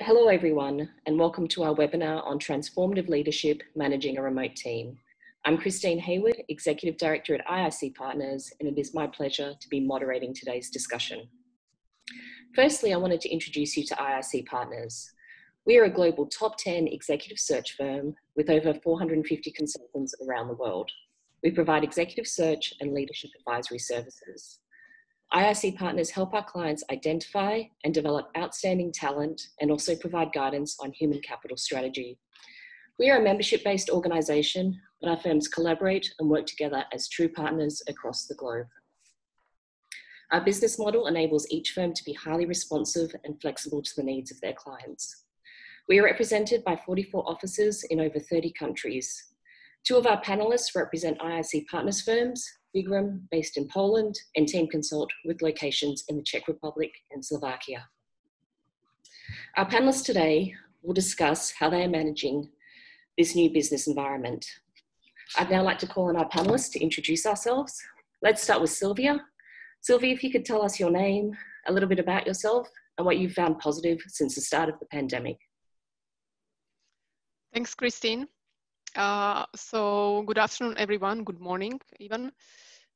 Hello everyone, and welcome to our webinar on Transformative Leadership, Managing a Remote Team. I'm Christine Hayward, Executive Director at IIC Partners, and it is my pleasure to be moderating today's discussion. Firstly, I wanted to introduce you to IIC Partners. We are a global top 10 executive search firm with over 450 consultants around the world. We provide executive search and leadership advisory services. IIC Partners help our clients identify and develop outstanding talent and also provide guidance on human capital strategy. We are a membership-based organisation, but our firms collaborate and work together as true partners across the globe. Our business model enables each firm to be highly responsive and flexible to the needs of their clients. We are represented by 44 offices in over 30 countries. Two of our panellists represent IIC Partners firms, Bigram, based in Poland, and Team Consult with locations in the Czech Republic and Slovakia. Our panelists today will discuss how they are managing this new business environment. I'd now like to call on our panelists to introduce ourselves. Let's start with Sylvia. Sylvia, if you could tell us your name, a little bit about yourself, and what you've found positive since the start of the pandemic. Thanks, Christine. So good afternoon, everyone. Good morning, even.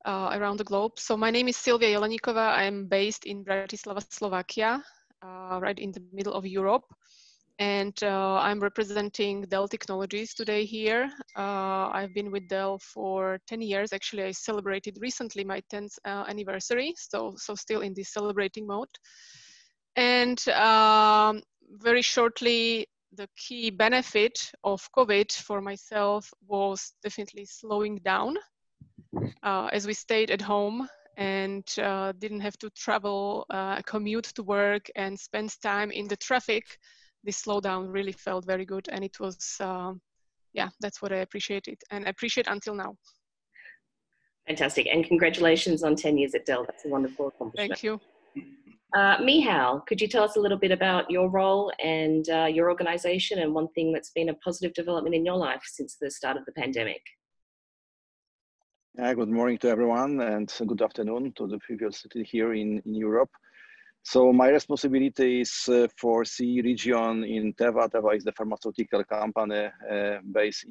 Around the globe. So my name is Silvia Jeleníková. I'm based in Bratislava, Slovakia, right in the middle of Europe. And I'm representing Dell Technologies today here. I've been with Dell for 10 years. Actually, I celebrated recently my 10th anniversary. So still in this celebrating mode. And very shortly, the key benefit of COVID for myself was definitely slowing down. As we stayed at home and didn't have to travel, commute to work and spend time in the traffic, this slowdown really felt very good. And it was, yeah, that's what I appreciated and appreciate until now. Fantastic. And congratulations on 10 years at Dell. That's a wonderful accomplishment. Thank you. Michal, could you tell us a little bit about your role and your organization and one thing that's been a positive development in your life since the start of the pandemic? Good morning to everyone and good afternoon to the people sitting here in Europe. So my responsibility is for CE region in Teva. Teva is the pharmaceutical company based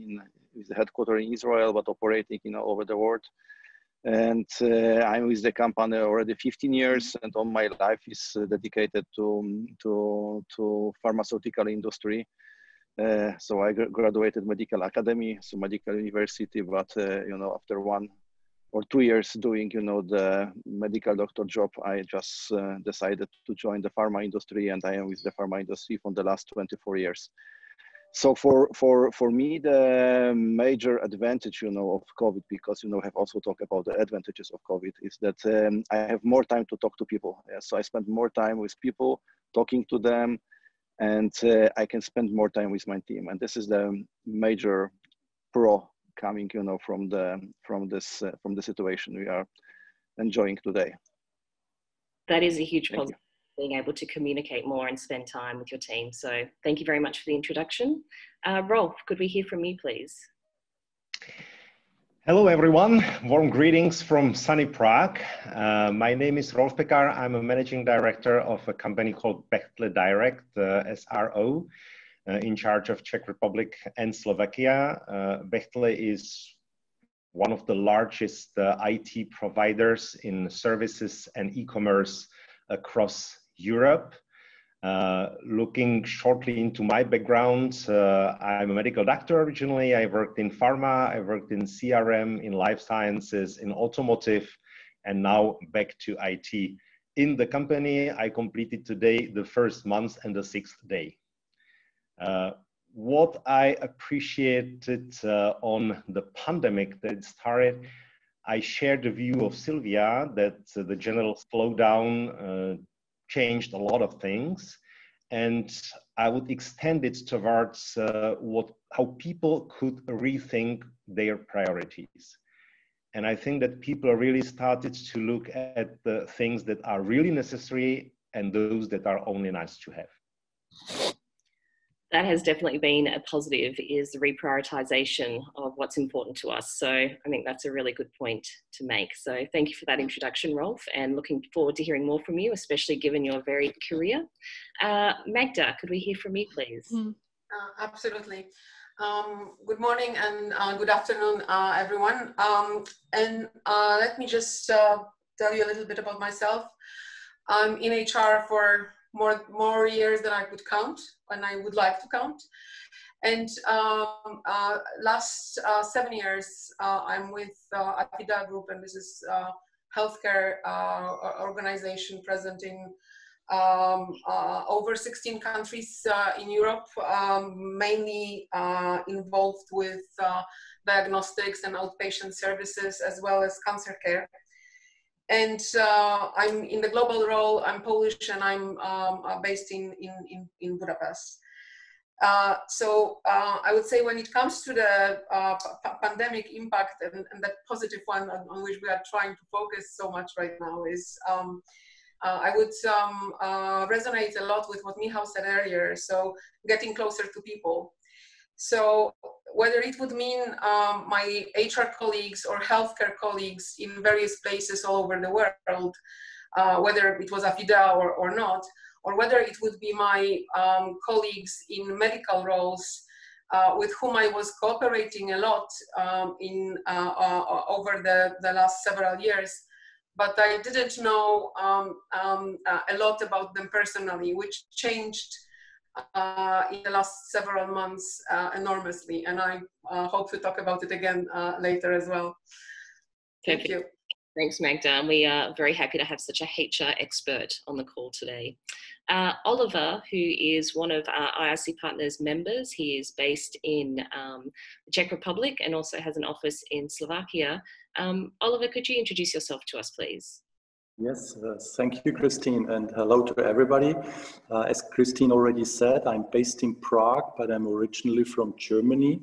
with the headquarters in Israel, but operating all over the world. And I'm with the company already 15 years, and all my life is dedicated to pharmaceutical industry. So I graduated medical academy, so medical university, but after 1 or 2 years doing the medical doctor job, I just decided to join the pharma industry, and I am with the pharma industry for the last 24 years. So for me, the major advantage of COVID, because have also talked about the advantages of COVID, is that I have more time to talk to people. So I spend more time with people, talking to them, and I can spend more time with my team, and this is the major pro coming, from the situation we are enjoying today. That is a huge positive, being able to communicate more and spend time with your team. So thank you very much for the introduction. Rolf, could we hear from you, please? Hello, everyone. Warm greetings from sunny Prague. My name is Rolf Pekar. I'm a managing director of a company called Bechtle Direct, SRO, in charge of Czech Republic and Slovakia. Bechtle is one of the largest IT providers in services and e-commerce across Europe. Looking shortly into my background, I'm a medical doctor originally. I worked in pharma, I worked in CRM, in life sciences, in automotive, and now back to IT. In the company, I completed today the first month and the 6th day. What I appreciated on the pandemic that started, I shared the view of Sylvia that the general slowdown changed a lot of things, and I would extend it towards how people could rethink their priorities. And I think that people really started to look at the things that are really necessary and those that are only nice to have. that has definitely been a positive, is the reprioritization of what's important to us. So I think that's a really good point to make. So thank you for that introduction, Rolf, and looking forward to hearing more from you, especially given your varied career. Magda, could we hear from you, please? Absolutely. Good morning and good afternoon, everyone. Let me just tell you a little bit about myself. I'm in HR for more years than I could count, and I would like to count. And last 7 years, I'm with AFIDA Group, and this is a healthcare organization present in over 16 countries in Europe, mainly involved with diagnostics and outpatient services, as well as cancer care. And I'm in the global role. I'm Polish, and I'm based in Budapest. So I would say when it comes to the pandemic impact, and that positive one on which we are trying to focus so much right now, is I would resonate a lot with what Michał said earlier, so getting closer to people. So whether it would mean my HR colleagues or healthcare colleagues in various places all over the world, whether it was AFIDA or not, or whether it would be my colleagues in medical roles with whom I was cooperating a lot over the last several years, but I didn't know a lot about them personally, which changed in the last several months enormously, and I hope to talk about it again later as well. Thank you. Thanks, Magda. And we are very happy to have such a HR expert on the call today. Oliver, who is one of our IIC Partners members, he is based in the Czech Republic and also has an office in Slovakia. Oliver, could you introduce yourself to us, please? Yes, thank you, Christine, and hello to everybody. As Christine already said, I'm based in Prague, but I'm originally from Germany,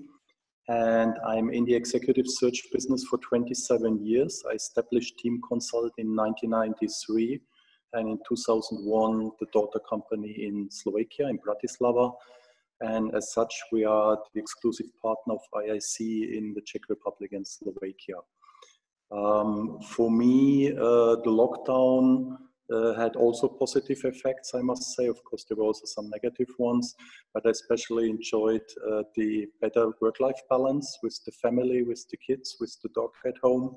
and I'm in the executive search business for 27 years. I established Team Consult in 1993, and in 2001, the daughter company in Slovakia, in Bratislava, and as such, we are the exclusive partner of IIC in the Czech Republic and Slovakia. For me, the lockdown had also positive effects, I must say. Of course, there were also some negative ones, but I especially enjoyed the better work-life balance with the family, with the kids, with the dog at home.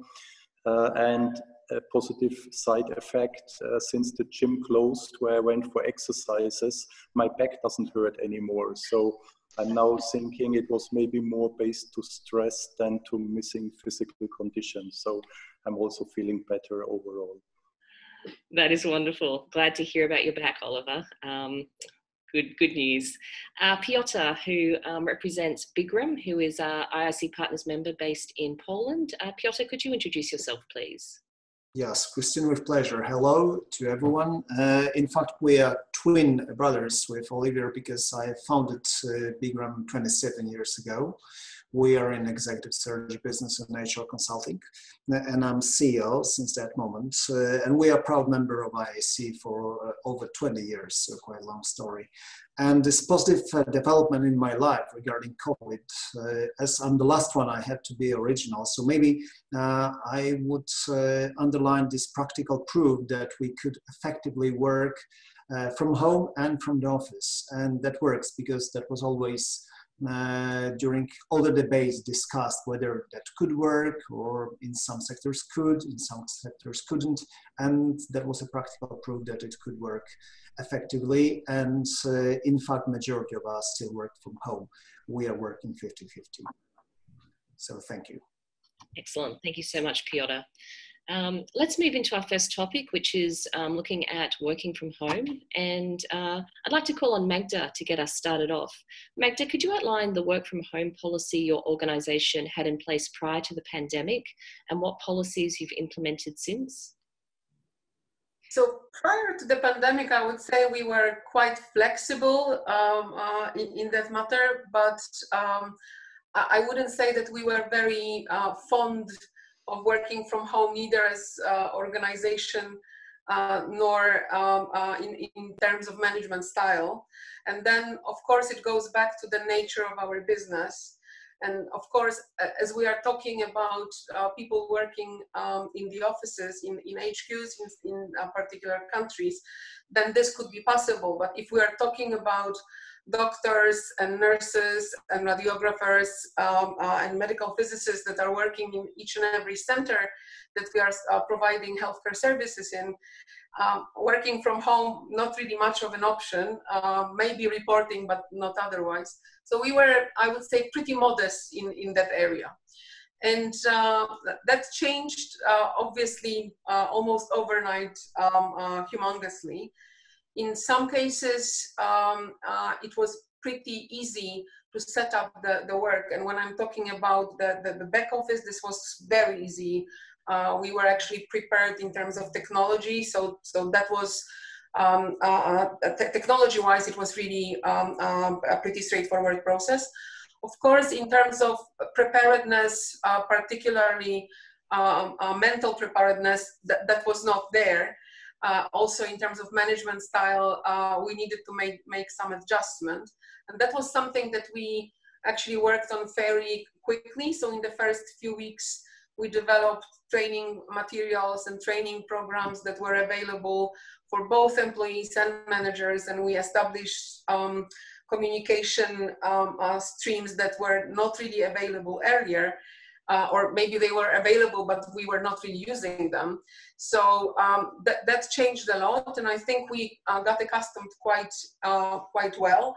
And a positive side effect, since the gym closed where I went for exercises, my back doesn't hurt anymore. So I'm now thinking it was maybe more based to stress than to missing physical conditions. So I'm also feeling better overall. That is wonderful. Glad to hear about your back, Oliver. Good news. Piotr, who represents Bigram, who is our IIC Partners member based in Poland. Piotr, could you introduce yourself, please? Yes, Christine, with pleasure. Hello to everyone. In fact, we are twin brothers with Oliver because I founded Bigram 27 years ago. We are in executive search business and HR consulting, and I'm CEO since that moment. And we are a proud member of IIC for over 20 years, so quite a long story. And this positive development in my life regarding COVID, as I'm the last one, I had to be original. So maybe I would underline this practical proof that we could effectively work from home and from the office. And that works because that was always during all the debates discussed whether that could work, or in some sectors could, in some sectors couldn't, and that was a practical proof that it could work effectively. And in fact, majority of us still work from home. We are working 50-50. So thank you. Excellent. Thank you so much, Piotr. Let's move into our first topic, which is looking at working from home. And I'd like to call on Magda to get us started off. Magda, could you outline the work from home policy your organisation had in place prior to the pandemic and what policies you've implemented since? So prior to the pandemic, I would say we were quite flexible in that matter, but I wouldn't say that we were very fond of working from home, neither as organization nor in terms of management style. And then, of course, it goes back to the nature of our business. And of course, as we are talking about people working in the offices, in HQs, in particular countries, then this could be possible. But if we are talking about doctors and nurses and radiographers and medical physicists that are working in each and every center that we are providing healthcare services in, working from home, not really much of an option, maybe reporting, but not otherwise. So we were, I would say, pretty modest in that area. And that changed, obviously, almost overnight, humongously. In some cases, it was pretty easy to set up the work. And when I'm talking about the back office, this was very easy. We were actually prepared in terms of technology. So that was, technology-wise, it was really a pretty straightforward process. Of course, in terms of preparedness, particularly mental preparedness, that was not there. Also, in terms of management style, we needed to make some adjustment. And that was something that we actually worked on very quickly. So in the first few weeks, we developed training materials and training programs that were available for both employees and managers. And we established communication streams that were not really available earlier. Or maybe they were available, but we were not really using them. So that changed a lot, and I think we got accustomed quite well.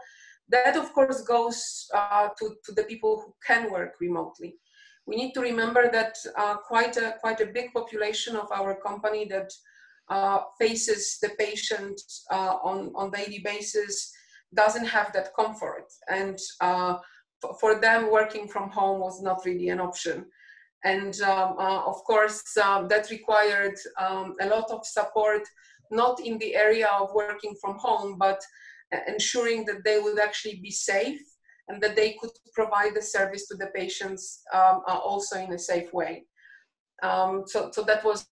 That, of course, goes to the people who can work remotely. We need to remember that quite a big population of our company that faces the patient on daily basis doesn't have that comfort, and for them, working from home was not really an option. And of course, that required a lot of support, not in the area of working from home, but ensuring that they would actually be safe and that they could provide the service to the patients also in a safe way. So that was,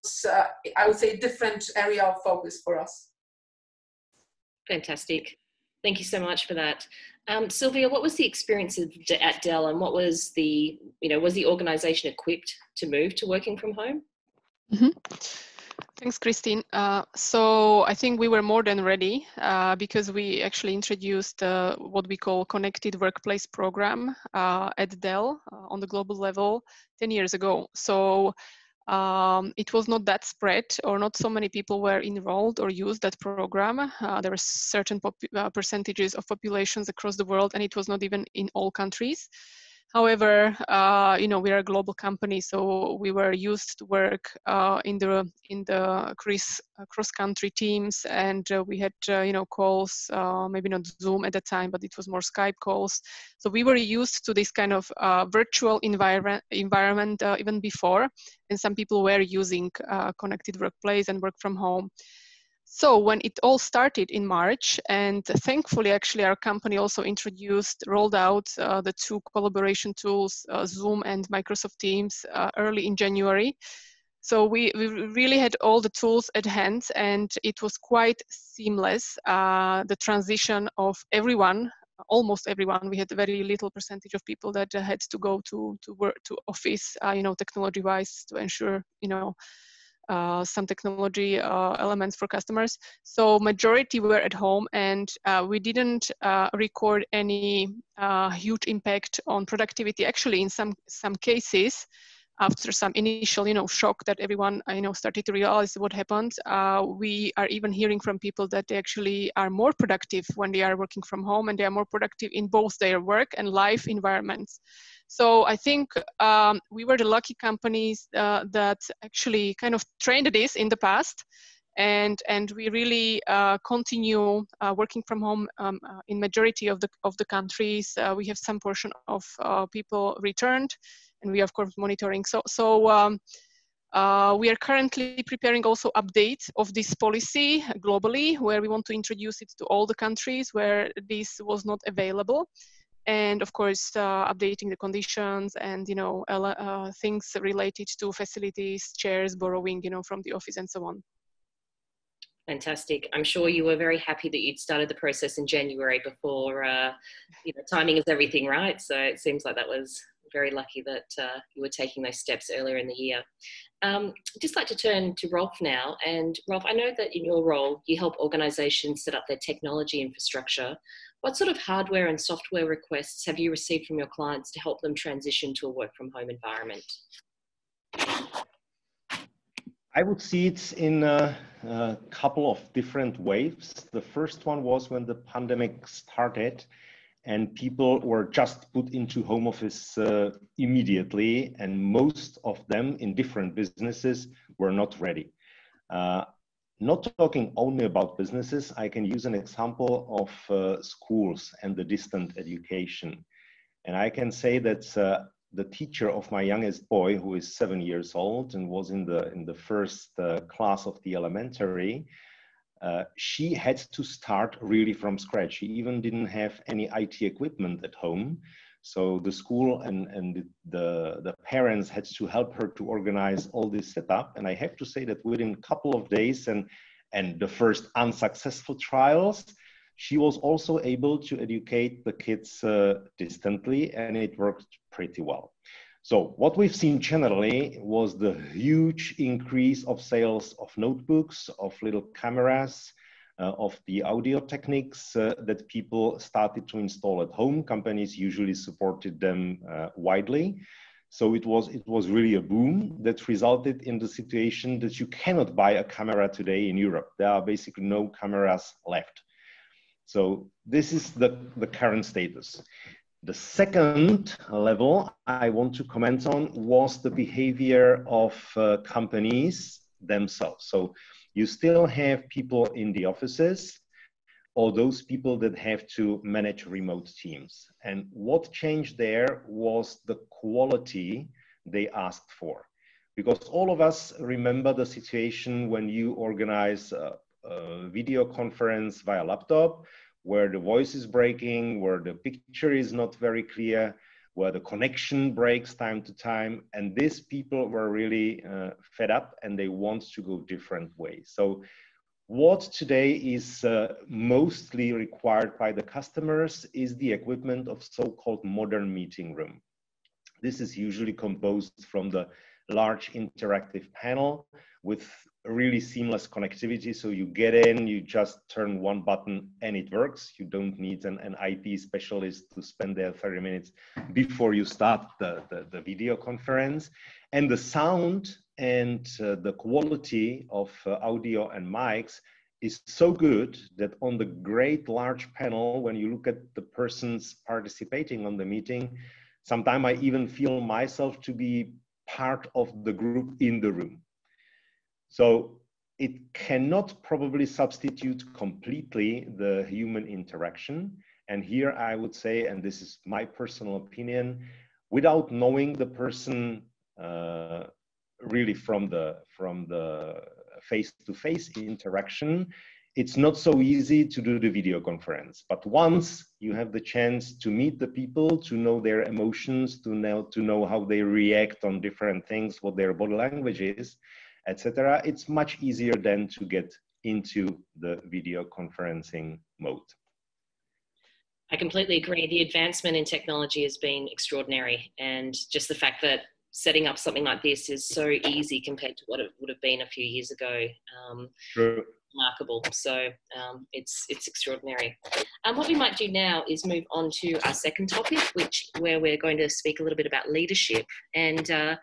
I would say, a different area of focus for us. Fantastic. Thank you so much for that. Sylvia, what was the experience at Dell, and what was was the organization equipped to move to working from home? Mm-hmm. Thanks, Christine. So I think we were more than ready because we actually introduced what we call Connected Workplace Program at Dell on the global level 10 years ago. So it was not that spread, or not so many people were enrolled or used that program. There were certain percentages of populations across the world, and it was not even in all countries. However, we are a global company, so we were used to work in the cross-country teams, and we had calls, maybe not Zoom at the time, but it was more Skype calls. So we were used to this kind of virtual environment even before, and some people were using connected workplace and work from home. So when it all started in March, and thankfully, actually, our company also rolled out the two collaboration tools, Zoom and Microsoft Teams, early in January. So we really had all the tools at hand, and it was quite seamless, the transition of everyone, almost everyone. We had a very little percentage of people that had to go to work, to office, technology-wise, to ensure, some technology elements for customers. So majority were at home, and we didn't record any huge impact on productivity. Actually, in some cases, after some initial, shock that everyone, started to realize what happened, we are even hearing from people that they actually are more productive when they are working from home, and they are more productive in both their work and life environments. So I think we were the lucky companies that actually kind of trained this in the past, and we really continue working from home in majority of the countries. We have some portion of people returned, and we are of course monitoring. So we are currently preparing also updates of this policy globally, where we want to introduce it to all the countries where this was not available. And of course, updating the conditions and, things related to facilities, chairs, borrowing, from the office and so on. Fantastic. I'm sure you were very happy that you'd started the process in January before, you know, timing is everything, right? So it seems like that was very lucky that you were taking those steps earlier in the year. I'd just like to turn to Rolf now. And Rolf, I know that in your role, you help organizations set up their technology infrastructure. What sort of hardware and software requests have you received from your clients to help them transition to a work from home environment? I would see it in a couple of different waves. The first one was when the pandemic started and people were just put into home office immediately, and most of them in different businesses were not ready. Not talking only about businesses, I can use an example of schools and the distant education. And I can say that the teacher of my youngest boy, who is 7 years old and was in the first class of the elementary, she had to start really from scratch. She even didn't have any IT equipment at home. So the school and the parents had to help her to organize all this setup. And I have to say that within a couple of days and the first unsuccessful trials, she was also able to educate the kids distantly, and it worked pretty well. So what we've seen generally was the huge increase of sales of notebooks, of little cameras, of the audio techniques that people started to install at home. Companies usually supported them widely. So it was really a boom that resulted in the situation that you cannot buy a camera today in Europe. There are basically no cameras left. So this is the current status. The second level I want to comment on was the behavior of companies themselves. So you still have people in the offices, or those people that have to manage remote teams. And what changed there was the quality they asked for. Because all of us remember the situation when you organize a video conference via laptop, where the voice is breaking, where the picture is not very clear, where the connection breaks time to time. And these people were really fed up and they want to go different ways. So what today is mostly required by the customers is the equipment of so-called modern meeting room. This is usually composed from the large interactive panel with really seamless connectivity. So you get in, you just turn one button and it works. You don't need an IT specialist to spend there 30 minutes before you start the video conference. And the sound and the quality of audio and mics is so good that on the great large panel, when you look at the persons participating on the meeting, sometimes I even feel myself to be part of the group in the room. So it cannot probably substitute completely the human interaction. And here I would say, and this is my personal opinion, without knowing the person really from the face-to-face interaction, it's not so easy to do the video conference. But once you have the chance to meet the people, to know their emotions, to know how they react on different things, what their body language is, etc., it's much easier then to get into the video conferencing mode. I completely agree. The advancement in technology has been extraordinary, and just the fact that setting up something like this is so easy compared to what it would have been a few years ago. True. Remarkable. So it's extraordinary. What we might do now is move on to our second topic, where we're going to speak a little bit about leadership. And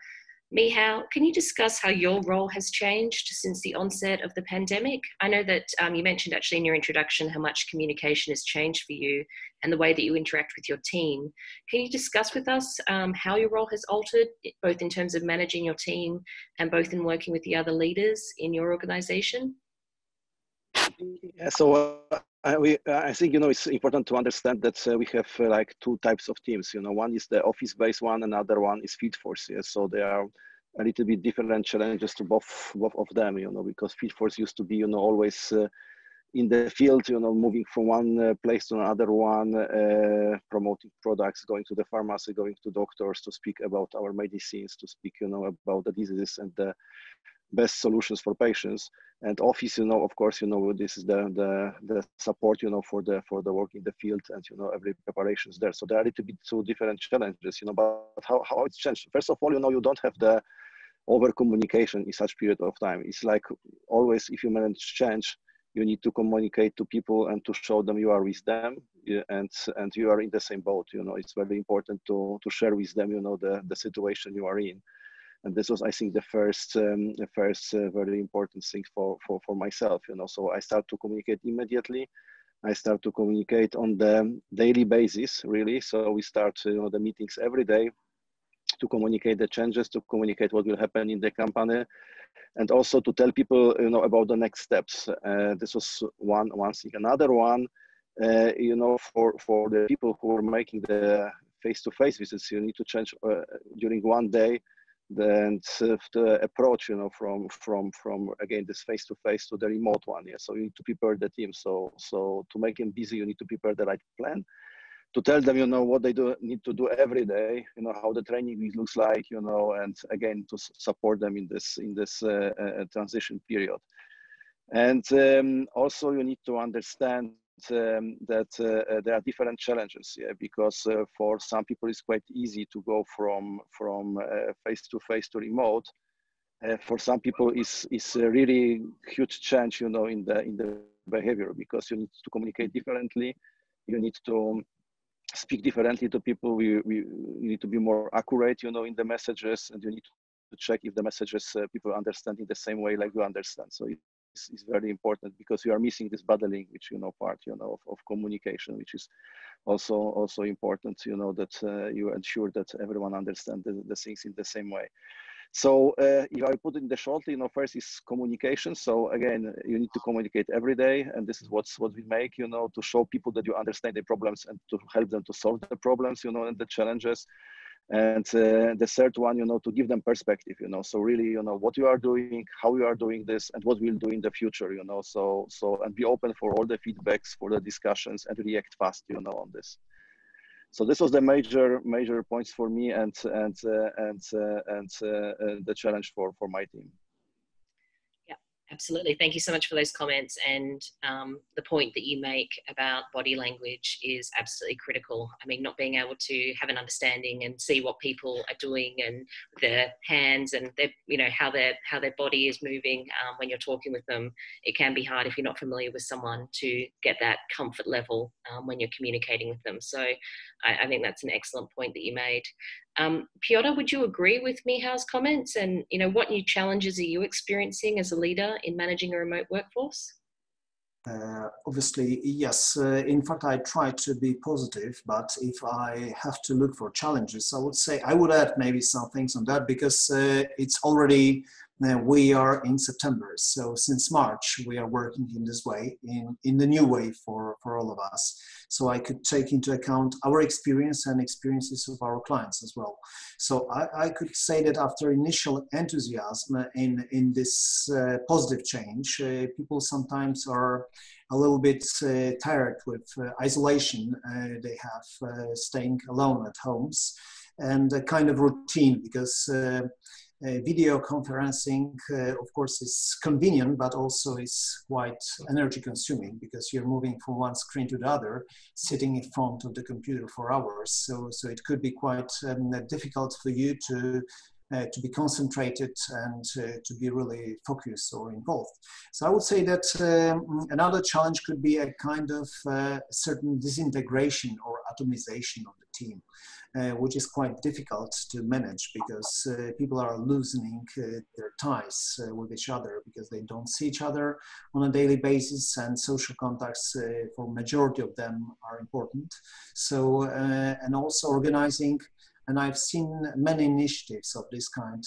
Michał, can you discuss how your role has changed since the onset of the pandemic? I know that you mentioned actually in your introduction how much communication has changed for you and the way that you interact with your team. Can you discuss with us how your role has altered, both in terms of managing your team and both in working with the other leaders in your organization? Yeah, so I think, it's important to understand that we have like two types of teams. One is the office-based one, another one is field force. Yeah? So there are a little bit different challenges to both of them, because field force used to be, always in the field, moving from one place to another one, promoting products, going to the pharmacy, going to doctors to speak about our medicines, to speak, about the diseases and the best solutions for patients. And office, of course, this is the support, for the work in the field, and every preparation is there. So there are a little bit two different challenges, but how it's changed. First of all, you don't have the over communication in such period of time. It's like always, if you manage change, you need to communicate to people and to show them you are with them, and you are in the same boat. It's very important to share with them, the situation you are in. And this was, I think, the first very important thing for myself. So I start to communicate immediately. I start to communicate on the daily basis, really. So we start, the meetings every day to communicate the changes, to communicate what will happen in the company, and also to tell people, about the next steps. This was one thing. Another one, for the people who are making the face-to-face visits, you need to change during one day the approach, from again this face-to-face to the remote one. Yeah. So you need to prepare the team. So to make them busy, you need to prepare the right plan. To tell them, what they need to do every day, how the training looks like, and again to support them in this transition period. And also you need to understand that there are different challenges, because for some people it's quite easy to go from face-to-face to remote. For some people it's a really huge change, in the behavior, because you need to communicate differently, you need to speak differently to people, you need to be more accurate, in the messages, and you need to check if the messages people understand in the same way like you understand. So it's very important, because you are missing this body language, part, of communication, which is also important, that you ensure that everyone understands the things in the same way. So if I put it in the shortly, first is communication. So again, you need to communicate every day, and this is what we make, to show people that you understand the problems and to help them to solve the problems, and the challenges. And the third one, to give them perspective, so really, what you are doing, how you are doing this, and what we'll do in the future, so and be open for all the feedbacks, for the discussions, and react fast, on this. So this was the major points for me, and the challenge for my team. Yeah, absolutely. Thank you so much for those comments. And the point that you make about body language is absolutely critical. I mean, not being able to have an understanding and see what people are doing and their hands and their, how their body is moving when you're talking with them. It can be hard if you're not familiar with someone to get that comfort level when you're communicating with them. So I think that's an excellent point that you made. Piotr, would you agree with Michał's comments? And what new challenges are you experiencing as a leader in managing a remote workforce? Obviously, yes. In fact, I try to be positive, but if I have to look for challenges, I would add maybe some things on that, because it's already, we are in September. So since March, we are working in this way, in the new way for all of us. So I could take into account our experience and experiences of our clients as well. So I could say that after initial enthusiasm in this positive change, people sometimes are a little bit tired with isolation. They have staying alone at homes and a kind of routine, because video conferencing, of course, is convenient, but also is quite energy consuming, because you're moving from one screen to the other, sitting in front of the computer for hours. So it could be quite difficult for you to be concentrated and to be really focused or involved. So I would say that another challenge could be a kind of certain disintegration or atomization of the team, which is quite difficult to manage, because people are loosening their ties with each other, because they don't see each other on a daily basis, and social contacts for majority of them are important. So and also organizing. And I've seen many initiatives of this kind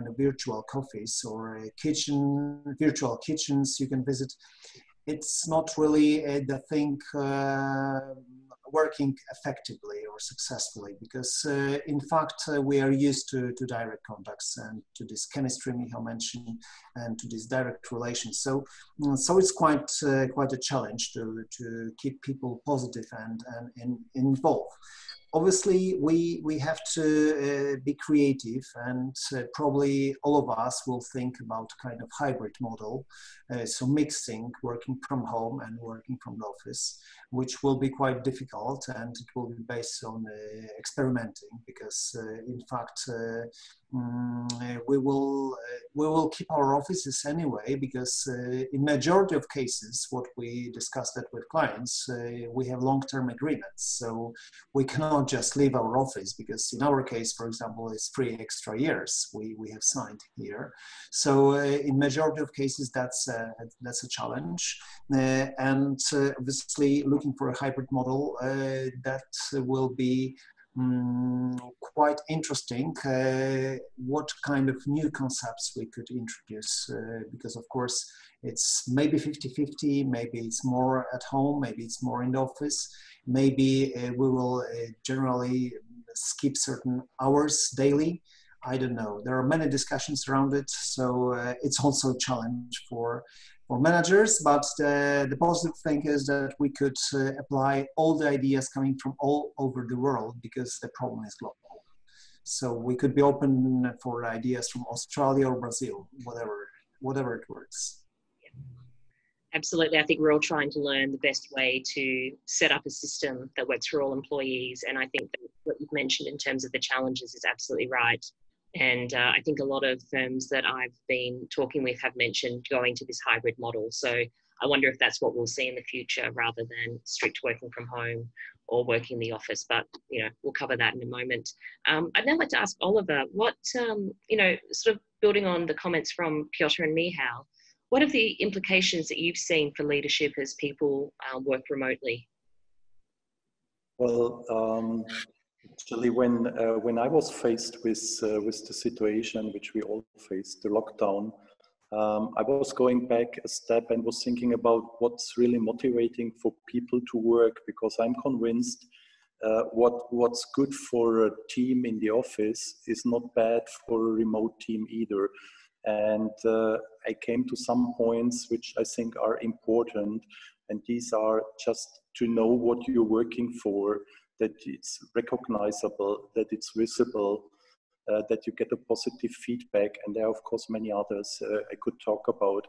of virtual coffees or virtual kitchens you can visit. It's not really the thing working effectively or successfully, because in fact we are used to direct contacts and to this chemistry Michał mentioned and to these direct relations. So it's quite a challenge to keep people positive and involved. obviously, we have to be creative, and probably all of us will think about kind of hybrid model, so mixing working from home and working from the office, which will be quite difficult, and it will be based on experimenting, because in fact we will keep our offices anyway, because in majority of cases, what we discussed that with clients, we have long-term agreements, so we cannot just leave our office, because in our case, for example, it's 3 extra years we have signed here. So in majority of cases, that's a challenge, and obviously looking for a hybrid model that will be quite interesting, what kind of new concepts we could introduce, because of course it's maybe 50-50, maybe it's more at home, maybe it's more in the office, maybe we will generally skip certain hours daily. I don't know. There are many discussions around it, so it's also a challenge for managers, but the positive thing is that we could apply all the ideas coming from all over the world, because the problem is global. So we could be open for ideas from Australia or Brazil, whatever it works. Absolutely. I think we're all trying to learn the best way to set up a system that works for all employees. And I think that what you've mentioned in terms of the challenges is absolutely right. And I think a lot of firms that I've been talking with have mentioned going to this hybrid model. So I wonder if that's what we'll see in the future, rather than strict working from home or working in the office. But, you know, we'll cover that in a moment. I'd now like to ask Oliver, what, you know, sort of building on the comments from Piotr and Michał, what are the implications that you've seen for leadership as people work remotely? Well, actually, when I was faced with the situation which we all faced, the lockdown, I was going back a step and was thinking about what's really motivating for people to work, because I'm convinced what's good for a team in the office is not bad for a remote team either. And I came to some points which I think are important, and these are just to know what you're working for, that it's recognizable, that it's visible, that you get a positive feedback, and there are of course many others I could talk about.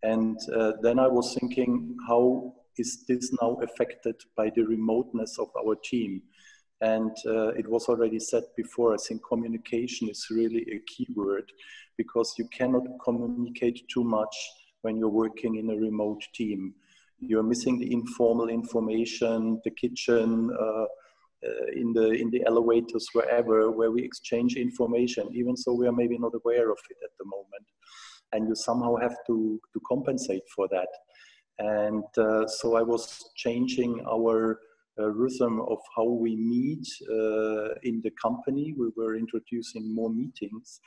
And then I was thinking, how is this now affected by the remoteness of our team? And it was already said before, I think communication is really a key word, because you cannot communicate too much when you're working in a remote team. You're missing the informal information, the kitchen, in the elevators, wherever, where we exchange information, even so we are maybe not aware of it at the moment. And you somehow have to compensate for that. And so I was changing our rhythm of how we meet in the company. We were introducing more meetings.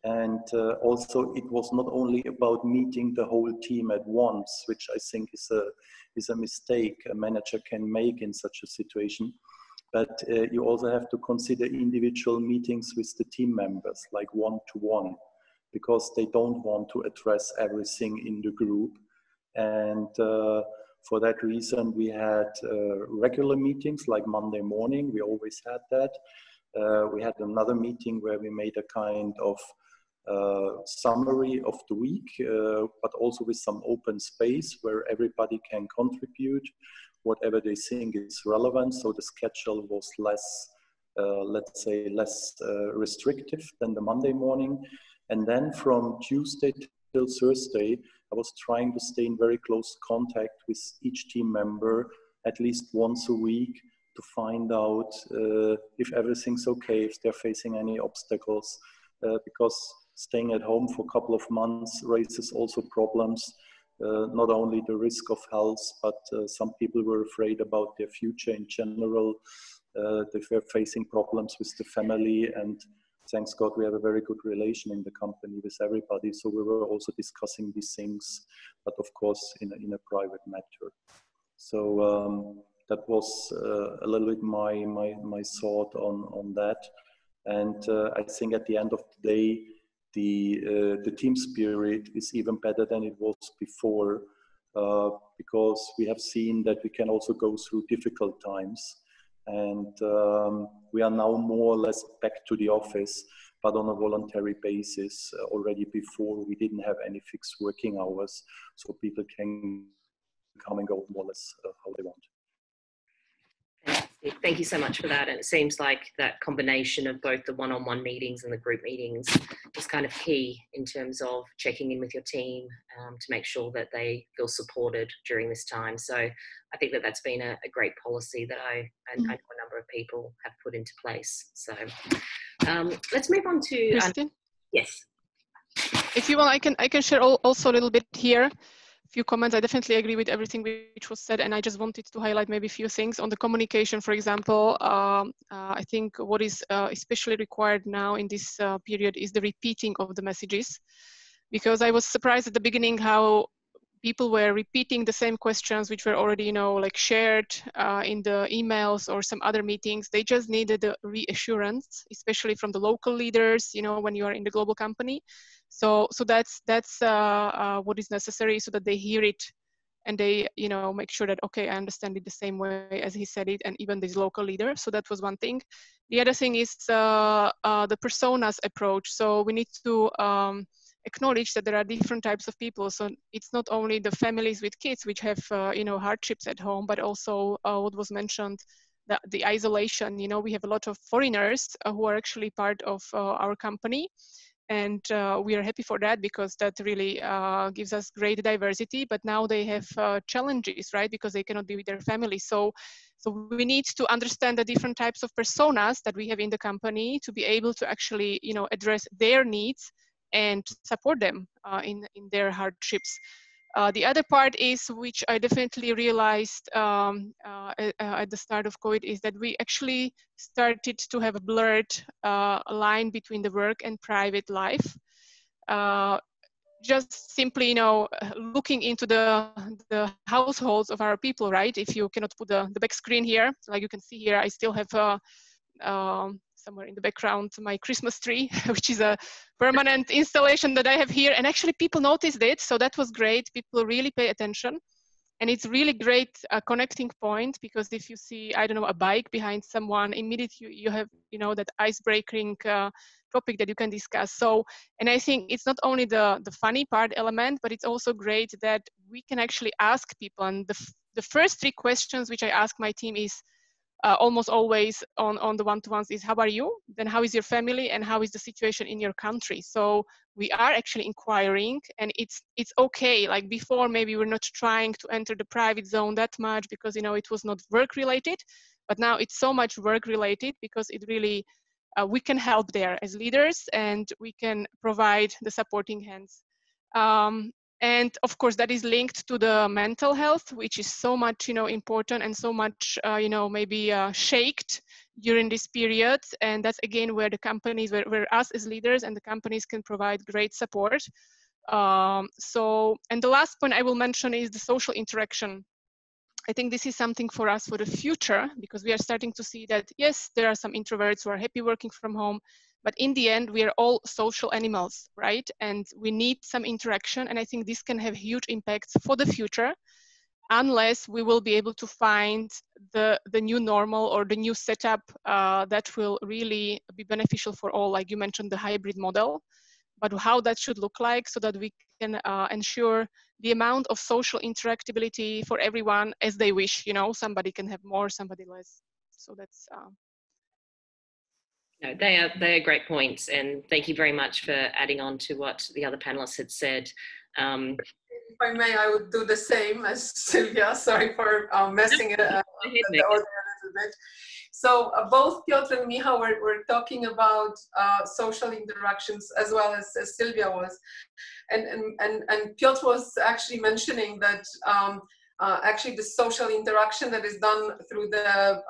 And also it was not only about meeting the whole team at once, which I think is a mistake a manager can make in such a situation. But you also have to consider individual meetings with the team members, like one-to-one, because they don't want to address everything in the group. And for that reason, we had regular meetings, like Monday morning. We always had that. We had another meeting where we made a kind of summary of the week, but also with some open space where everybody can contribute whatever they think is relevant. So the schedule was less, let's say, less restrictive than the Monday morning. And then from Tuesday till Thursday, I was trying to stay in very close contact with each team member at least once a week to find out if everything's okay, if they're facing any obstacles, because staying at home for a couple of months raises also problems, not only the risk of health, but some people were afraid about their future in general. They were facing problems with the family, and thanks God we have a very good relation in the company with everybody. So we were also discussing these things, but of course in a private matter. So that was a little bit my thought on that. And I think at the end of the day, the team spirit is even better than it was before, because we have seen that we can also go through difficult times. And we are now more or less back to the office, but on a voluntary basis. Already before, we didn't have any fixed working hours, so people can come and go more or less how they want. Fantastic. Thank you so much for that. And it seems like that combination of both the one-on-one meetings and the group meetings is kind of key in terms of checking in with your team to make sure that they feel supported during this time. So I think that that's been a great policy that I know a number of people have put into place. So let's move on to Christine? Yes. If you want, I can share also a little bit here. Few comments. I definitely agree with everything which was said, and I just wanted to highlight maybe a few things on the communication. For example, I think what is especially required now in this period is the repeating of the messages, because I was surprised at the beginning how people were repeating the same questions which were already, you know, like shared in the emails or some other meetings. They just needed the reassurance, especially from the local leaders, you know, when you are in the global company. So that's what is necessary, so that they hear it and they, you know, make sure that, okay, I understand it the same way as he said it, and even this local leader. So that was one thing. The other thing is the personas approach. So we need to acknowledge that there are different types of people. So it's not only the families with kids which have, you know, hardships at home, but also what was mentioned, the isolation. You know, we have a lot of foreigners who are actually part of our company. And we are happy for that, because that really gives us great diversity. But now they have challenges, right? Because they cannot be with their family. So we need to understand the different types of personas that we have in the company to be able to actually, you know, address their needs and support them in their hardships. The other part is, which I definitely realized at the start of COVID, is that we actually started to have a blurred line between the work and private life. Just simply, you know, looking into the households of our people, right? If you cannot put the back screen here, like you can see here, I still have somewhere in the background my Christmas tree, which is a permanent installation that I have here. And actually people noticed it, so that was great. People really pay attention. And it's really great connecting point, because if you see, I don't know, a bike behind someone, immediately you have, you know, that icebreaking topic that you can discuss. So, and I think it's not only the funny part element, but it's also great that we can actually ask people. And the first 3 questions which I ask my team is, almost always on the one-to-ones is, how are you? Then how is your family? And how is the situation in your country? So we are actually inquiring, and it's okay. Like before, maybe we're not trying to enter the private zone that much, because, you know, it was not work related, but now it's so much work related, because it really, we can help there as leaders, and we can provide the supporting hands. And of course, that is linked to the mental health, which is so much, you know, important and so much, you know, maybe shaked during this period. And that's again where the companies, where us as leaders and the companies can provide great support. And the last point I will mention is the social interaction. I think this is something for us for the future, because we are starting to see that, yes, there are some introverts who are happy working from home, but in the end, we are all social animals, right? And we need some interaction. And I think this can have huge impacts for the future, unless we will be able to find the new normal or the new setup that will really be beneficial for all. Like you mentioned, the hybrid model, but how that should look like, so that we can ensure the amount of social interactability for everyone as they wish. You know, somebody can have more, somebody less. So that's. No, they are great points, and thank you very much for adding on to what the other panelists had said. If I may, I would do the same as Sylvia. Sorry for messing it up the order a little bit. So both Piotr and Michał were talking about social interactions, as well as Sylvia was, and Piotr was actually mentioning that actually the social interaction that is done through the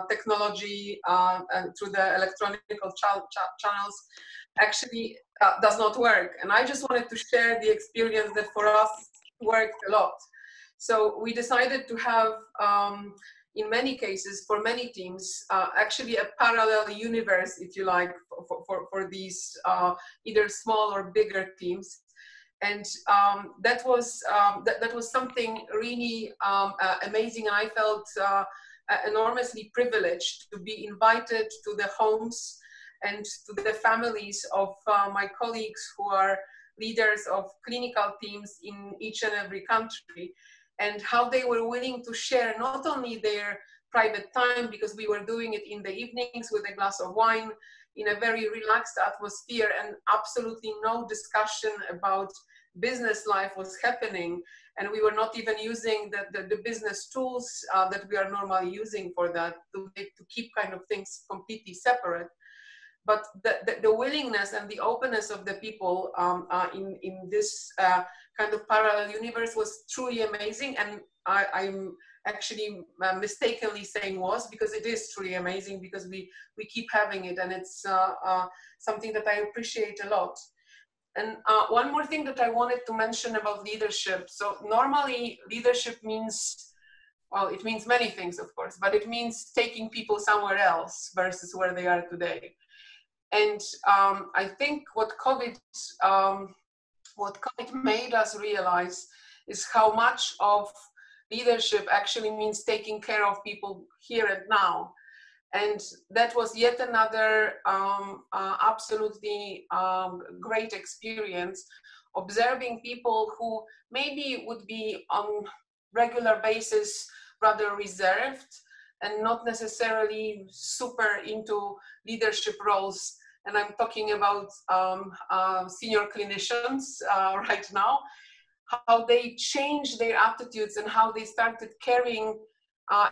technology and through the electronic channels actually does not work. And I just wanted to share the experience that for us worked a lot. So we decided to have, in many cases, for many teams, actually a parallel universe, if you like, for these either small or bigger teams. And that was something really amazing, and I felt enormously privileged to be invited to the homes and to the families of my colleagues who are leaders of clinical teams in each and every country, and how they were willing to share not only their private time, because we were doing it in the evenings with a glass of wine in a very relaxed atmosphere, and absolutely no discussion about business life was happening. And we were not even using the business tools that we are normally using for that, to keep kind of things completely separate. But the willingness and the openness of the people in this kind of parallel universe was truly amazing. And I'm actually mistakenly saying was, because it is truly amazing, because we keep having it, and it's something that I appreciate a lot. And one more thing that I wanted to mention about leadership. So normally leadership means, well, it means many things, of course, but it means taking people somewhere else versus where they are today. And I think what COVID made us realize is how much of leadership actually means taking care of people here and now. And that was yet another absolutely great experience, observing people who maybe would be on regular basis rather reserved and not necessarily super into leadership roles. And I'm talking about senior clinicians right now, how they changed their attitudes and how they started caring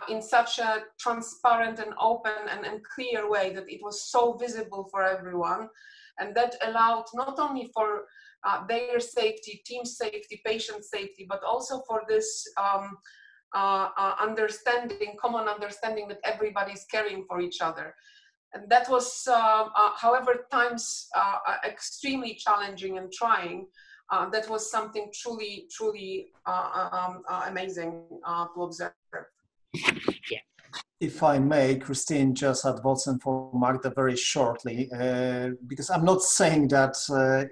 in such a transparent and open and clear way that it was so visible for everyone. And that allowed not only for their safety, team safety, patient safety, but also for this understanding, common understanding that everybody's caring for each other. And that was, however, times extremely challenging and trying, that was something truly, truly amazing to observe. Yeah. If I may, Christine, just advocating for Magda very shortly, because I'm not saying that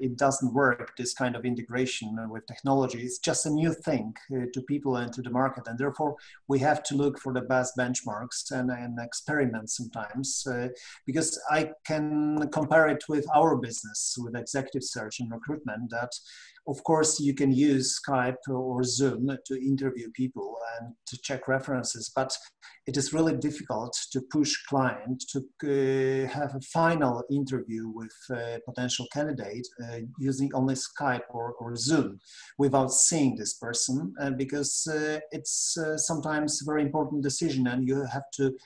it doesn't work, this kind of integration with technology. It's just a new thing to people and to the market. And therefore, we have to look for the best benchmarks and experiment sometimes, because I can compare it with our business, with executive search and recruitment, that of course, you can use Skype or Zoom to interview people and to check references, but it is really difficult to push clients to have a final interview with a potential candidate using only Skype or Zoom without seeing this person, because it's sometimes a very important decision, and you have to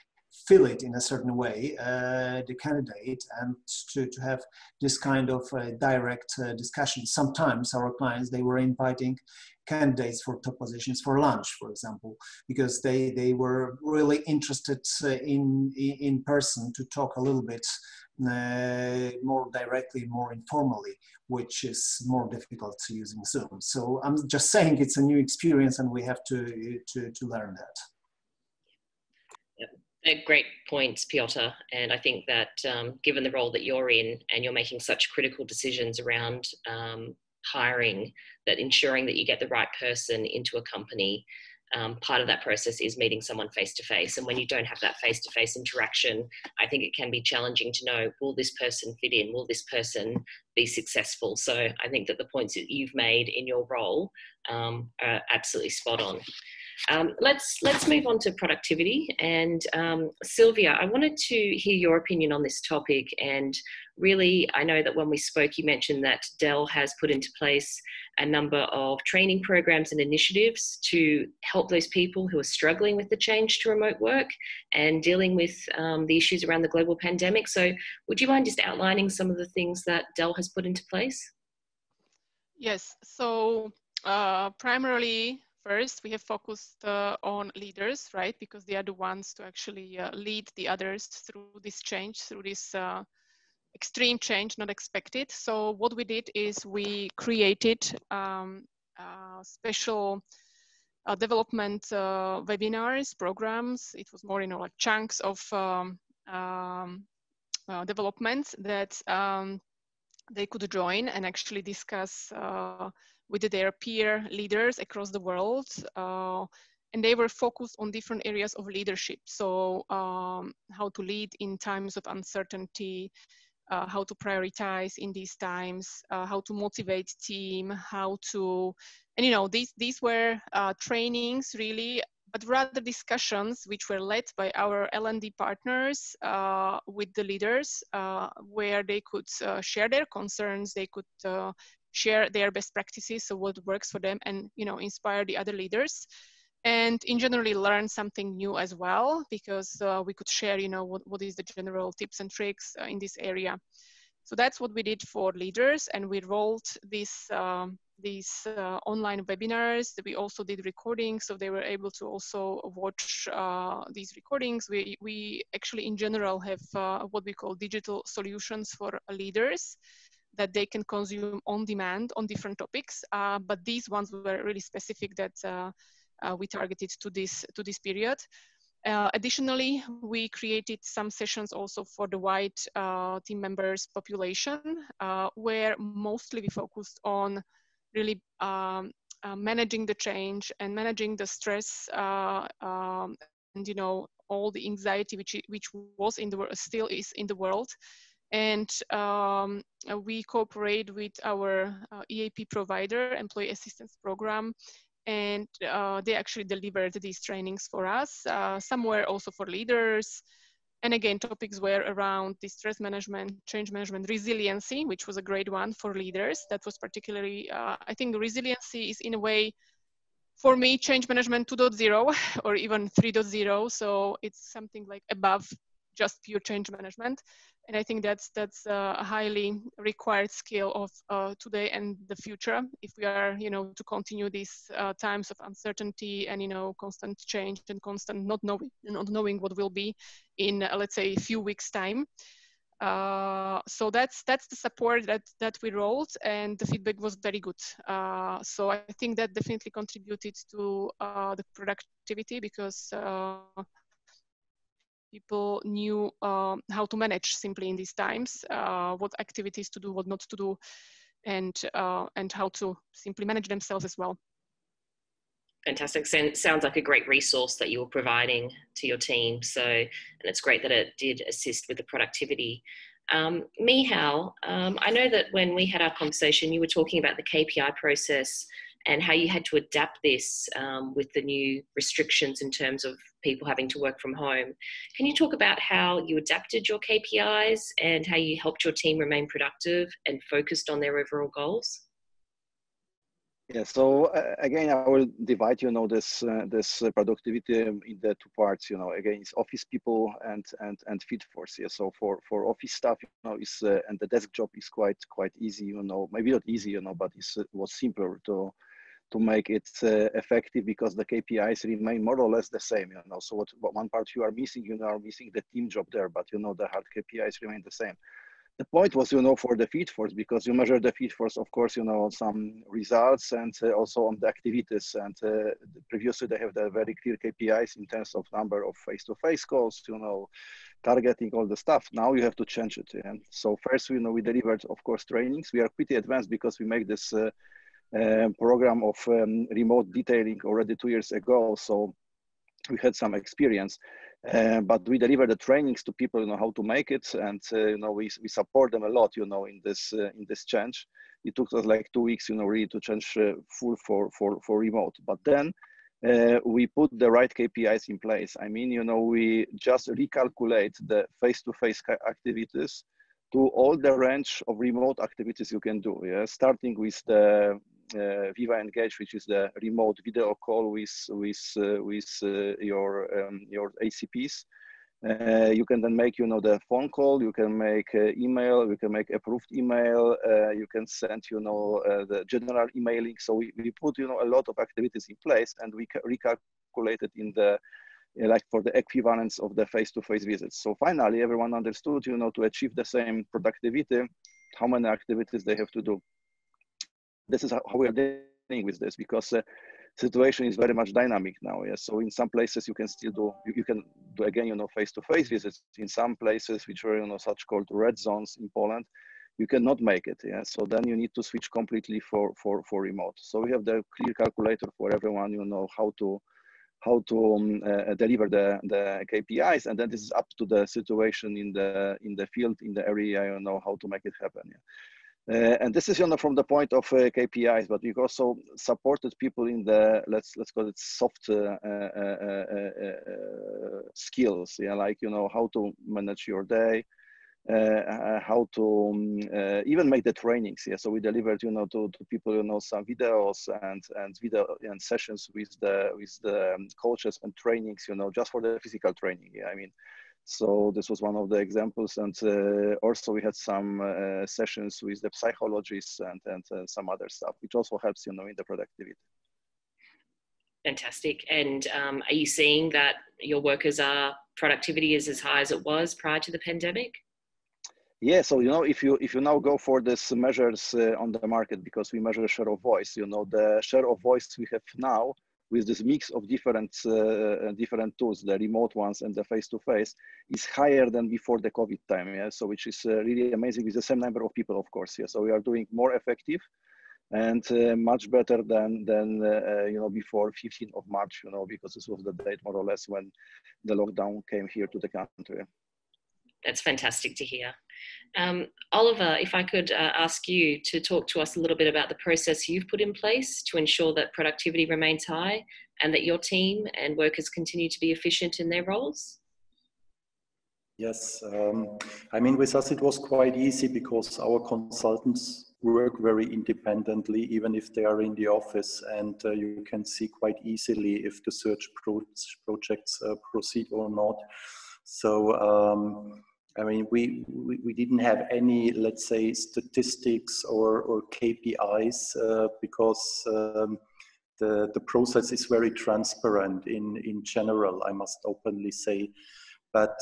fill it in a certain way, the candidate, and to have this kind of direct discussion. Sometimes our clients, they were inviting candidates for top positions for lunch, for example, because they were really interested in person to talk a little bit more directly, more informally, which is more difficult using Zoom. So I'm just saying it's a new experience, and we have to learn that. They're great points, Piotr. And I think that given the role that you're in, and you're making such critical decisions around hiring, that ensuring that you get the right person into a company, part of that process is meeting someone face-to-face. And when you don't have that face-to-face interaction, I think it can be challenging to know, will this person fit in? Will this person be successful? So I think that the points that you've made in your role are absolutely spot on. Let's move on to productivity. And Sylvia, I wanted to hear your opinion on this topic. And really, I know that when we spoke, you mentioned that Dell has put into place a number of training programs and initiatives to help those people who are struggling with the change to remote work and dealing with the issues around the global pandemic. So would you mind just outlining some of the things that Dell has put into place? Yes, so primarily, first, we have focused on leaders, right? Because they are the ones to actually lead the others through this change, through this extreme change, not expected. So what we did is we created special development webinars, programs. It was more, like chunks of developments that they could join and actually discuss with their peer leaders across the world and they were focused on different areas of leadership. So how to lead in times of uncertainty, how to prioritize in these times, how to motivate team, how to, and you know, these were trainings really, but rather discussions which were led by our L&D partners with the leaders, where they could share their concerns, they could share their best practices, so what works for them, and you know, inspire the other leaders. And in generally learn something new as well, because we could share, you know, what is the general tips and tricks in this area. So that's what we did for leaders, and we rolled these online webinars. We also did recordings, so they were able to also watch these recordings. We actually in general have what we call digital solutions for leaders that they can consume on demand on different topics, but these ones were really specific that we targeted to this period. Additionally, we created some sessions also for the wide team members population, where mostly we focused on really managing the change and managing the stress, and you know, all the anxiety which was in the world, still is in the world. And we cooperate with our EAP provider, Employee Assistance Program, and they actually delivered these trainings for us. Some were also for leaders. And again, topics were around distress management, change management, resiliency, which was a great one for leaders. That was particularly, I think resiliency is in a way, for me, change management 2.0 or even 3.0. So it's something like above just pure change management. And I think that's a highly required skill of today and the future, if we are, you know, to continue these times of uncertainty and, you know, constant change and constant not knowing what will be in, let's say, a few weeks' time. So that's the support that we rolled, and the feedback was very good. So I think that definitely contributed to the productivity, because people knew how to manage simply in these times, what activities to do, what not to do, and how to simply manage themselves as well. Fantastic. Sounds like a great resource that you were providing to your team. So, and it's great that it did assist with the productivity. Mihal, I know that when we had our conversation, you were talking about the KPI process and how you had to adapt this with the new restrictions in terms of people having to work from home. Can you talk about how you adapted your KPIs and how you helped your team remain productive and focused on their overall goals? Yeah, so again, I will divide, you know, this productivity in the two parts. You know, again, it's office people and field force. Yeah, so for office staff, you know, is and the desk job is quite easy. You know, maybe not easy, you know, but it was simpler to make it effective, because the KPIs remain more or less the same. You know, so what one part you are missing, you are missing the team job there, but you know the hard KPIs remain the same. The point was, you know, for the field force, because you measure the field force, of course, you know, some results and also on the activities. And previously they have the very clear KPIs in terms of number of face-to-face calls, you know, targeting all the stuff. Now you have to change it. And so first, you know, we delivered, of course, trainings. We are pretty advanced because we make this program of remote detailing already 2 years ago. So we had some experience. But we deliver the trainings to people, you know, how to make it, and you know, we support them a lot, you know, in this change. It took us like 2 weeks, you know, really to change full for remote. But then we put the right KPIs in place. I mean, you know, we just recalculate the face-to-face activities to all the range of remote activities you can do. Yeah, starting with the Viva Engage, which is the remote video call with your ACPs. You can then make, you know, the phone call. You can make email. You can make approved email. You can send, you know, the general emailing. So we put, you know, a lot of activities in place, and we recalculated in the like for the equivalence of the face-to-face visits. So finally, everyone understood, you know, to achieve the same productivity, how many activities they have to do. This is how we are dealing with this, because situation is very much dynamic now. Yeah? So in some places you can still do, you can do again, you know, face-to-face visits. In some places, which are, you know, such called red zones in Poland, you cannot make it. Yeah. So then you need to switch completely for remote. So we have the clear calculator for everyone, you know, how to deliver the KPIs, and then this is up to the situation in the field, in the area, how to make it happen. Yeah. And this is from the point of KPIs, but we've also supported people in the let's call it soft skills, like how to manage your day, how to even make the trainings. Yeah, so we delivered to people some videos and video and sessions with the coaches and trainings just for the physical training. Yeah, I mean. So this was one of the examples, and also we had some sessions with the psychologists and some other stuff, which also helps in the productivity. Fantastic. And are you seeing that your workers' productivity is as high as it was prior to the pandemic? Yeah, so if you now go for these measures on the market, because we measure share of voice, the share of voice we have now with this mix of different tools, the remote ones and the face-to-face, is higher than before the COVID time. Yeah, so which is really amazing with the same number of people, of course. Yeah, so we are doing more effective and much better than before 15th of March. Because this was the date more or less when the lockdown came here to the country. That's fantastic to hear. Oliver, if I could ask you to talk to us a little bit about the process you've put in place to ensure that productivity remains high and that your team and workers continue to be efficient in their roles. Yes, I mean, with us it was quite easy because our consultants work very independently, even if they are in the office, and you can see quite easily if the search projects proceed or not. So, I mean, we didn't have any, let's say, statistics or KPIs because the process is very transparent in general, I must openly say. But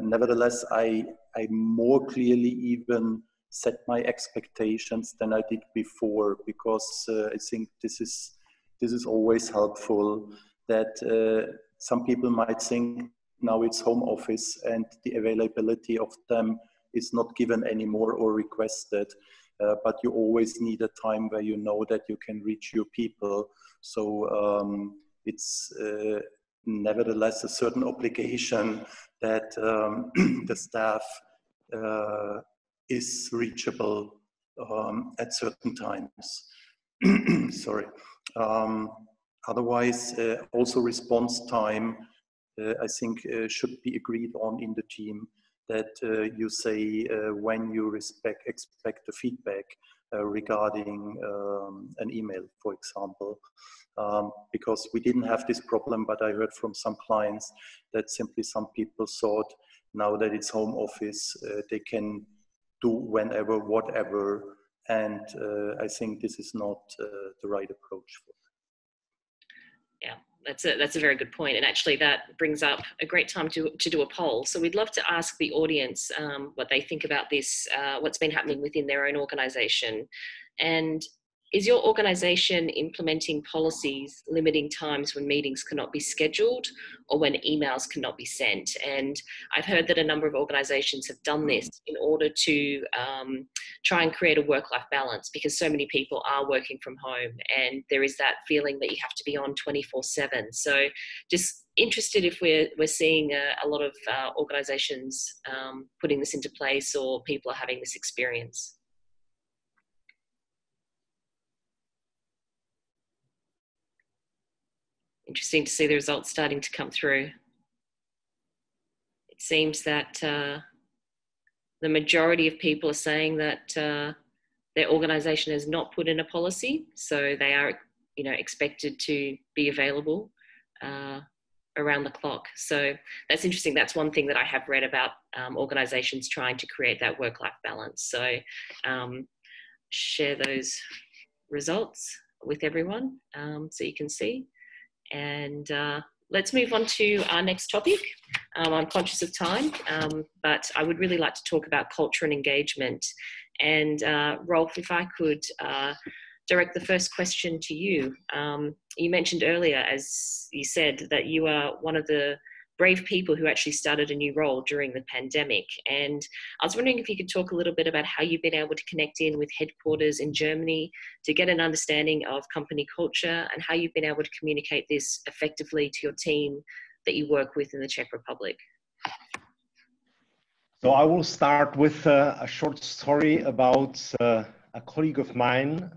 nevertheless, I more clearly even set my expectations than I did before, because I think this is always helpful. That some people might think now it's home office and the availability of them is not given anymore or requested, but you always need a time where you know that you can reach your people. So it's nevertheless a certain obligation that the staff is reachable at certain times. Sorry. Otherwise, also response time, I think should be agreed on in the team, that you say when you expect the feedback regarding an email, for example. Because we didn't have this problem, but I heard from some clients that simply some people thought now that it's home office, they can do whenever, whatever. And I think this is not the right approach for them. Yeah, that's a very good point. And actually that brings up a great time to do a poll. So we'd love to ask the audience what they think about this, what's been happening within their own organization. And is your organization implementing policies limiting times when meetings cannot be scheduled or when emails cannot be sent? And I've heard that a number of organizations have done this in order to try and create a work-life balance, because so many people are working from home and there is that feeling that you have to be on 24/7. So just interested if we're seeing a lot of organizations putting this into place, or people are having this experience. Interesting to see the results starting to come through. It seems that the majority of people are saying that their organization has not put in a policy, so they are, expected to be available around the clock. So that's interesting. That's one thing that I have read about organizations trying to create that work-life balance. So share those results with everyone so you can see. And let's move on to our next topic. I'm conscious of time, but I would really like to talk about culture and engagement. And Rolf, if I could direct the first question to you. You mentioned earlier, as you said, that you are one of the brave people who actually started a new role during the pandemic. And I was wondering if you could talk a little bit about how you've been able to connect in with headquarters in Germany to get an understanding of company culture, and how you've been able to communicate this effectively to your team that you work with in the Czech Republic. So I will start with a short story about a colleague of mine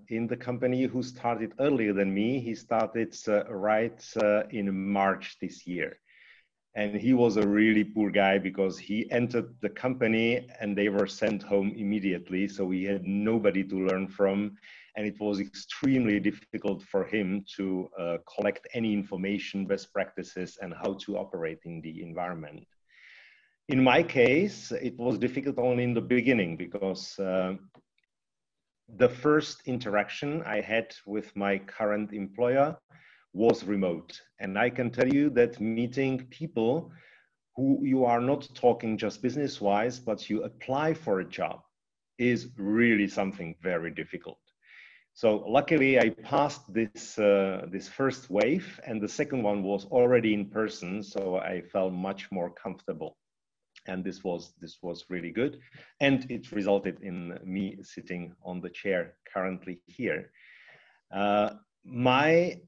in the company who started earlier than me. He started right in March this year. And he was a really poor guy because he entered the company and they were sent home immediately. So he had nobody to learn from. And it was extremely difficult for him to collect any information, best practices, and how to operate in the environment. In my case, it was difficult only in the beginning because the first interaction I had with my current employer was remote. And I can tell you that meeting people who you are not talking just business-wise, but you apply for a job is really something very difficult. So luckily I passed this first wave, and the second one was already in person, so I felt much more comfortable. And this was really good. And it resulted in me sitting on the chair currently here. My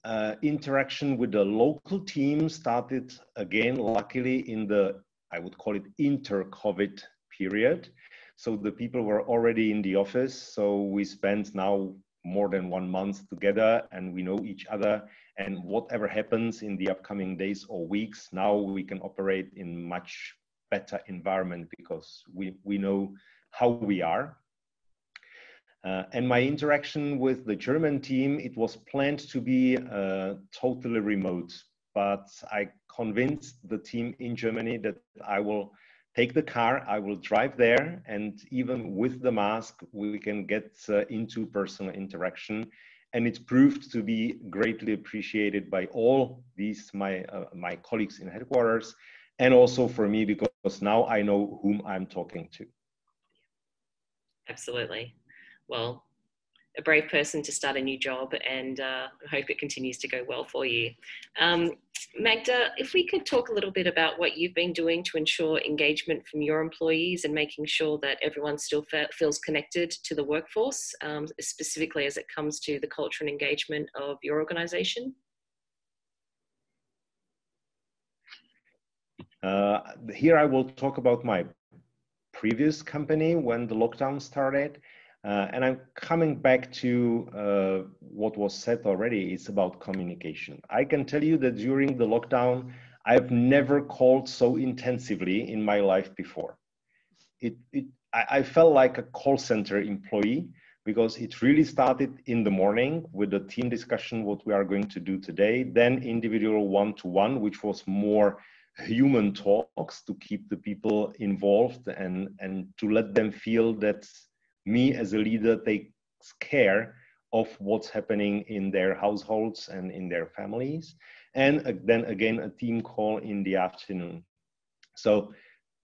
interaction with the local team started again, luckily, in the, I would call it, inter-COVID period. So the people were already in the office. So we spent now more than 1 month together, and we know each other. And whatever happens in the upcoming days or weeks, now we can operate in much better environment because we know how we are. And my interaction with the German team, it was planned to be totally remote, but I convinced the team in Germany that I will take the car, I will drive there, and even with the mask, we can get into personal interaction. And it proved to be greatly appreciated by all these, my colleagues in headquarters, and also for me, because now I know whom I'm talking to. Absolutely. Well, a brave person to start a new job, and I hope it continues to go well for you. Magda, if we could talk a little bit about what you've been doing to ensure engagement from your employees and making sure that everyone still feels connected to the workforce, specifically as it comes to the culture and engagement of your organization. Here I will talk about my previous company when the lockdown started. And I'm coming back to what was said already. It's about communication. I can tell you that during the lockdown, I've never called so intensively in my life before. I felt like a call center employee because it really started in the morning with the team discussion, what we are going to do today, then individual one-to-one, which was more human talks to keep the people involved and to let them feel that me as a leader takes care of what's happening in their households and in their families. And then again, a team call in the afternoon. So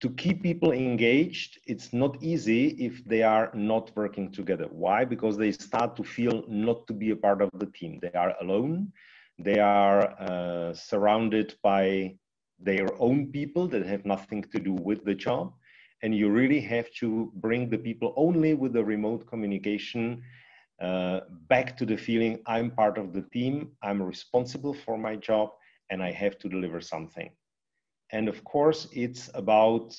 to keep people engaged, it's not easy if they are not working together. Why? Because they start to feel not to be a part of the team. They are alone. They are surrounded by their own people that have nothing to do with the job. And you really have to bring the people only with the remote communication back to the feeling I'm part of the team, I'm responsible for my job, and I have to deliver something. And of course, it's about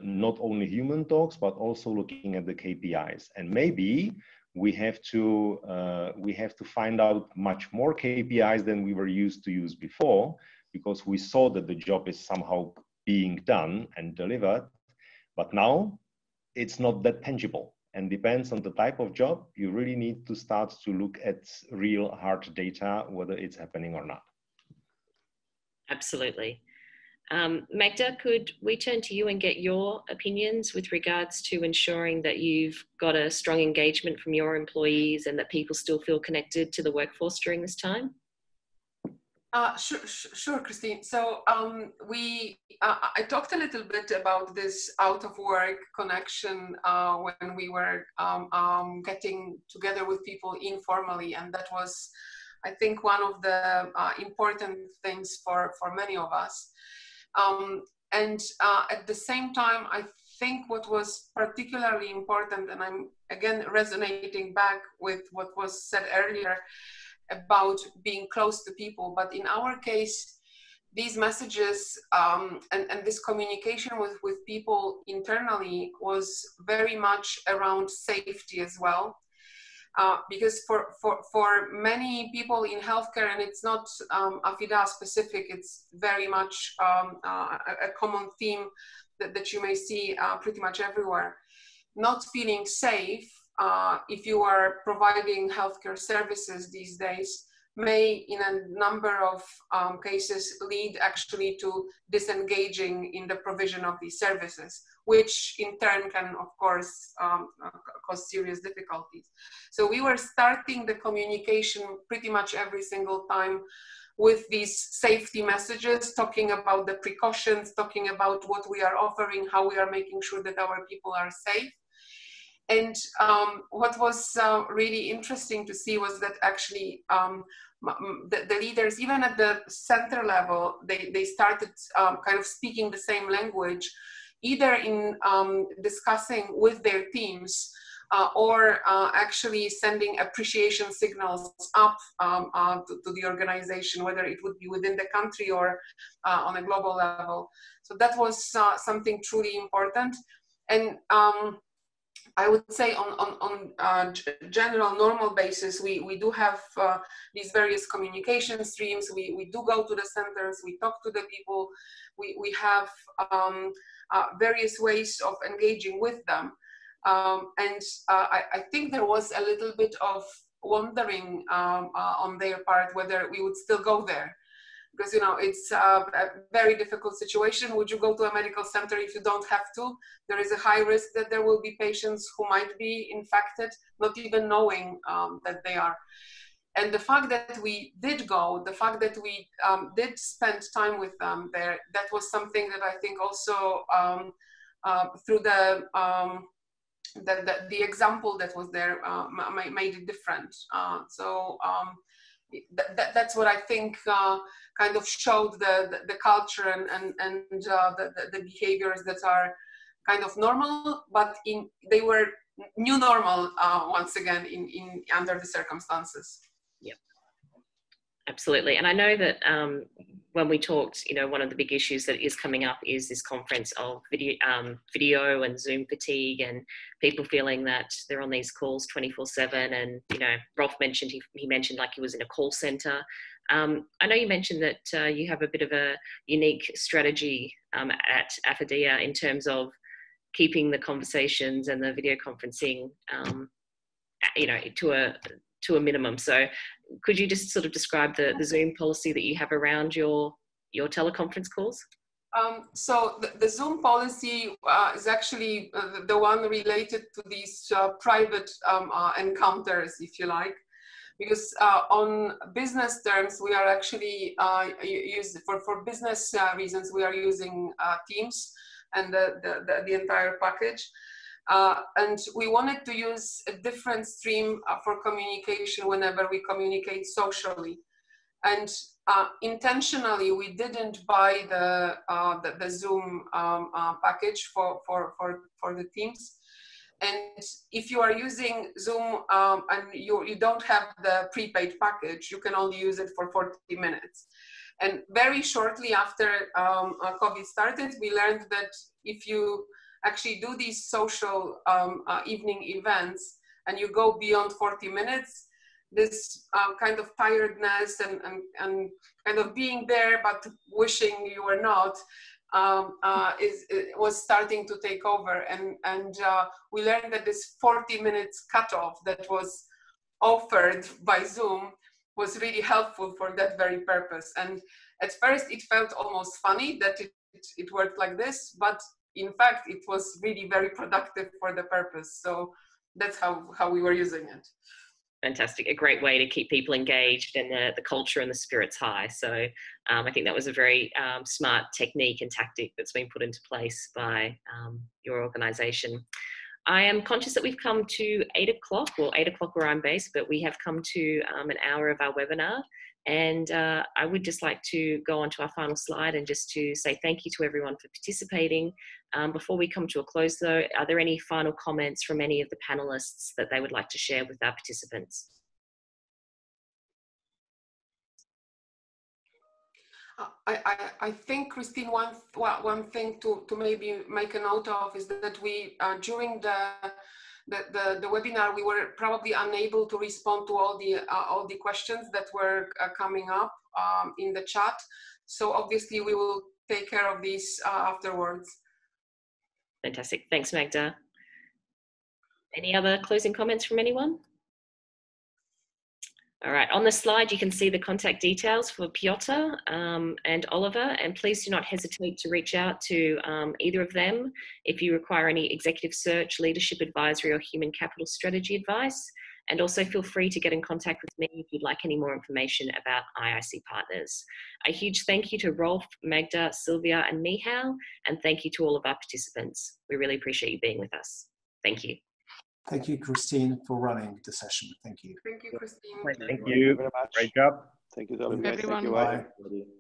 not only human talks, but also looking at the KPIs. And maybe we have to find out much more KPIs than we were used to use before, because we saw that the job is somehow being done and delivered. But now it's not that tangible, and depends on the type of job. You really need to start to look at real hard data, whether it's happening or not. Absolutely. Magda, could we turn to you and get your opinions with regards to ensuring that you've got a strong engagement from your employees and that people still feel connected to the workforce during this time? Sure, Christine. So I talked a little bit about this out of work connection when we were getting together with people informally, and that was, I think, one of the important things for many of us. And at the same time, I think what was particularly important, and I'm again resonating back with what was said earlier about being close to people, but in our case, these messages and this communication with people internally was very much around safety as well. Because for many people in healthcare, and it's not AFIDA specific, it's very much a common theme that you may see pretty much everywhere. Not feeling safe if you are providing healthcare services these days may, in a number of cases, lead actually to disengaging in the provision of these services, which in turn can, of course, cause serious difficulties. So we were starting the communication pretty much every single time with these safety messages, talking about the precautions, talking about what we are offering, how we are making sure that our people are safe. And what was really interesting to see was that actually the leaders, even at the center level, they started kind of speaking the same language, either in discussing with their teams or actually sending appreciation signals up to the organization, whether it would be within the country or on a global level. So that was something truly important. And I would say on general normal basis, we do have these various communication streams. We do go to the centers, we talk to the people, we have various ways of engaging with them. And I think there was a little bit of wondering on their part whether we would still go there. Because, you know, it's a very difficult situation. Would you go to a medical center if you don't have to? There is a high risk that there will be patients who might be infected, not even knowing that they are. And the fact that we did go, the fact that we did spend time with them there, that was something that I think also through the example that was there made it different. That's what I think kind of showed the culture and the behaviors that are kind of normal, but they were new normal once again in under the circumstances. Yep, absolutely. And I know that when we talked, you know, one of the big issues that is coming up is this conference of video and Zoom fatigue, and people feeling that they're on these calls 24/7. And, you know, Rolf mentioned, he mentioned like he was in a call center. I know you mentioned that you have a bit of a unique strategy at AFIDA in terms of keeping the conversations and the video conferencing, you know, to a minimum. So could you just sort of describe the Zoom policy that you have around your teleconference calls? So the Zoom policy is actually the one related to these private encounters, if you like, because on business terms, we are actually for business reasons, we are using Teams and the entire package. And we wanted to use a different stream for communication whenever we communicate socially. And intentionally, we didn't buy the Zoom package for the Teams. And if you are using Zoom and you don't have the prepaid package, you can only use it for 40 minutes. And very shortly after COVID started, we learned that if you actually do these social evening events and you go beyond 40 minutes, this kind of tiredness and kind of being there but wishing you were not was starting to take over. And we learned that this 40 minutes cutoff that was offered by Zoom was really helpful for that very purpose. And at first it felt almost funny that it worked like this, but in fact, it was really very productive for the purpose. So that's how we were using it. Fantastic. A great way to keep people engaged and the culture and the spirits high. So I think that was a very smart technique and tactic that's been put into place by your organisation. I am conscious that we've come to 8 o'clock, well, 8 o'clock where I'm based, but we have come to an hour of our webinar. And I would just like to go on to our final slide and just to say thank you to everyone for participating. Before we come to a close though, are there any final comments from any of the panelists that they would like to share with our participants? I think, Christine, one thing to maybe make a note of is that we, during the webinar, we were probably unable to respond to all the questions that were coming up in the chat. So obviously we will take care of these afterwards. Fantastic. Thanks, Magda. Any other closing comments from anyone? All right, on the slide, you can see the contact details for Piotr and Oliver, and please do not hesitate to reach out to either of them if you require any executive search, leadership advisory, or human capital strategy advice. And also feel free to get in contact with me if you'd like any more information about IIC Partners. A huge thank you to Rolf, Magda, Sylvia, and Michal, and thank you to all of our participants. We really appreciate you being with us. Thank you. Thank you, Christine, for running the session. Thank you. Thank you, Christine. Thank you very much. Great job. Thank you to everyone. Everyone. Thank you. Bye. Bye.